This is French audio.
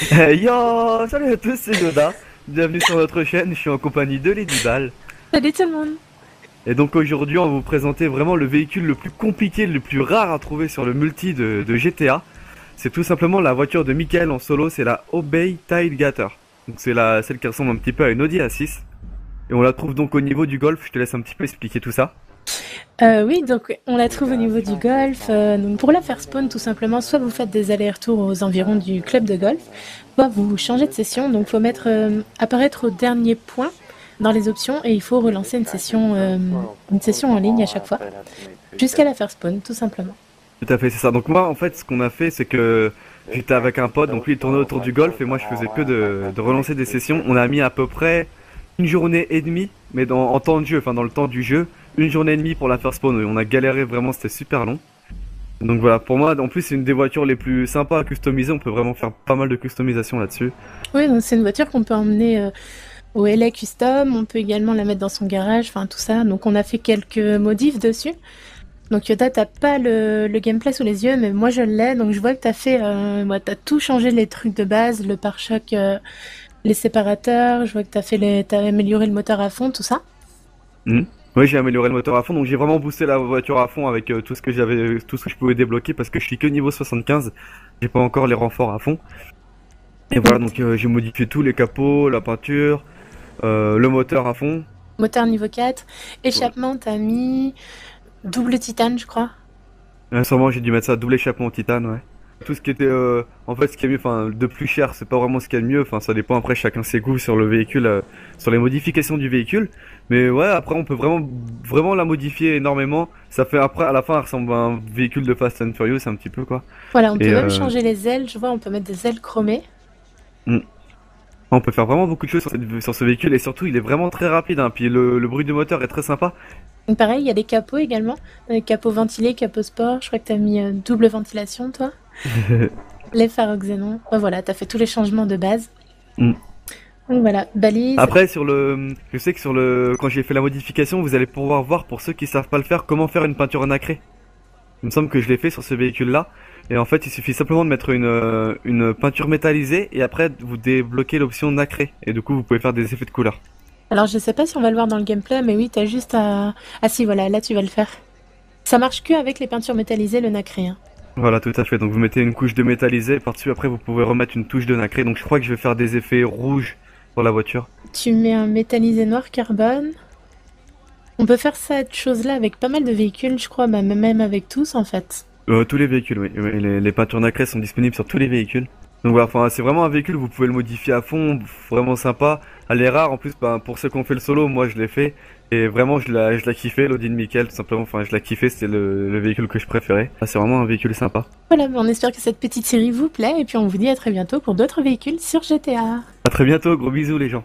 Yo, salut à tous, c'est Yoda. Bienvenue sur notre chaîne, je suis en compagnie de Lady Ball. Salut tout le monde. Et donc aujourd'hui, on va vous présenter vraiment le véhicule le plus compliqué, le plus rare à trouver sur le multi de GTA. C'est tout simplement la voiture de Michael en solo, c'est la Obey Tailgater. Donc c'est celle qui ressemble un petit peu à une Audi A6. Et on la trouve donc au niveau du Golf, je te laisse un petit peu expliquer tout ça. Oui, donc on la trouve au niveau du golf. Donc pour la faire spawn, tout simplement, soit vous faites des allers-retours aux environs du club de golf, soit vous changez de session. Donc il faut mettre apparaître au dernier point dans les options et il faut relancer une session en ligne à chaque fois, jusqu'à la faire spawn, tout simplement. Tout à fait, c'est ça. Donc moi, en fait, ce qu'on a fait, c'est que j'étais avec un pote, donc lui il tournait autour du golf et moi je faisais que de relancer des sessions. On a mis à peu près une journée et demie, mais en temps de jeu, enfin dans le temps du jeu, une journée et demie pour la faire spawn. On a galéré vraiment, c'était super long. Donc voilà, pour moi, en plus c'est une des voitures les plus sympas à customiser. On peut vraiment faire pas mal de customisation là-dessus. Oui, donc c'est une voiture qu'on peut emmener au LA Custom. On peut également la mettre dans son garage, enfin tout ça. Donc on a fait quelques modifs dessus. Donc Yoda, t'as pas le gameplay sous les yeux, mais moi je l'ai, donc je vois que t'as tout changé les trucs de base, le pare-choc, les séparateurs, je vois que t'as amélioré le moteur à fond, tout ça. Hmm. Oui, j'ai amélioré le moteur à fond, donc j'ai vraiment boosté la voiture à fond avec tout ce que j'avais, tout ce que je pouvais débloquer parce que je suis que niveau 75. J'ai pas encore les renforts à fond. Et voilà, donc j'ai modifié tous les capots, la peinture, le moteur à fond. Moteur niveau 4, Voilà. échappement, t'as mis double titane, je crois. Sûrement j'ai dû mettre ça double échappement en titane, ouais. Tout ce qui était, en fait, ce qui est mieux, enfin, de plus cher, c'est pas vraiment ce qu'il y a de mieux. Enfin, ça dépend après chacun ses goûts sur le véhicule, sur les modifications du véhicule. Mais ouais, après, on peut vraiment la modifier énormément. Ça fait après, à la fin, elle ressemble à un véhicule de Fast and Furious, un petit peu quoi. Voilà, on Et peut même changer les ailes, je vois, on peut mettre des ailes chromées. mm. On peut faire vraiment beaucoup de choses sur ce véhicule et surtout, il est vraiment très rapide. Hein. Puis le bruit du moteur est très sympa. Donc pareil, il y a des capots également, des capots ventilés, capots sport, je crois que t'as mis double ventilation, toi. Les phares au xénon, ouais, voilà, t'as fait tous les changements de base. Mm. Donc voilà, balise. Après, je sais que quand j'ai fait la modification, vous allez pouvoir voir pour ceux qui savent pas le faire, comment faire une peinture nacrée. Il me semble que je l'ai fait sur ce véhicule-là. Et en fait, il suffit simplement de mettre une peinture métallisée et après vous débloquez l'option nacrée. Et du coup, vous pouvez faire des effets de couleur. Alors je sais pas si on va le voir dans le gameplay, mais oui, t'as juste à... Ah si, voilà, là tu vas le faire. Ça marche que avec les peintures métallisées, le nacré, hein. Voilà, tout à fait. Donc vous mettez une couche de métallisé par-dessus. Après, vous pouvez remettre une touche de nacré. Donc je crois que je vais faire des effets rouges pour la voiture. Tu mets un métallisé noir carbone. On peut faire cette chose-là avec pas mal de véhicules, je crois, bah, même avec tous en fait. Tous les véhicules, oui. Oui, les peintures nacrées sont disponibles sur tous les véhicules. Donc voilà, enfin, c'est vraiment un véhicule, vous pouvez le modifier à fond, vraiment sympa. Elle est rare, en plus, ben, pour ceux qui ont fait le solo, moi je l'ai fait. Et vraiment, je l'ai kiffé, l'Audi de Michael, tout simplement. Enfin, je l'ai kiffé, c'était le véhicule que je préférais. Ah, c'est vraiment un véhicule sympa. Voilà, bah, on espère que cette petite série vous plaît, et puis on vous dit à très bientôt pour d'autres véhicules sur GTA. À très bientôt, gros bisous les gens.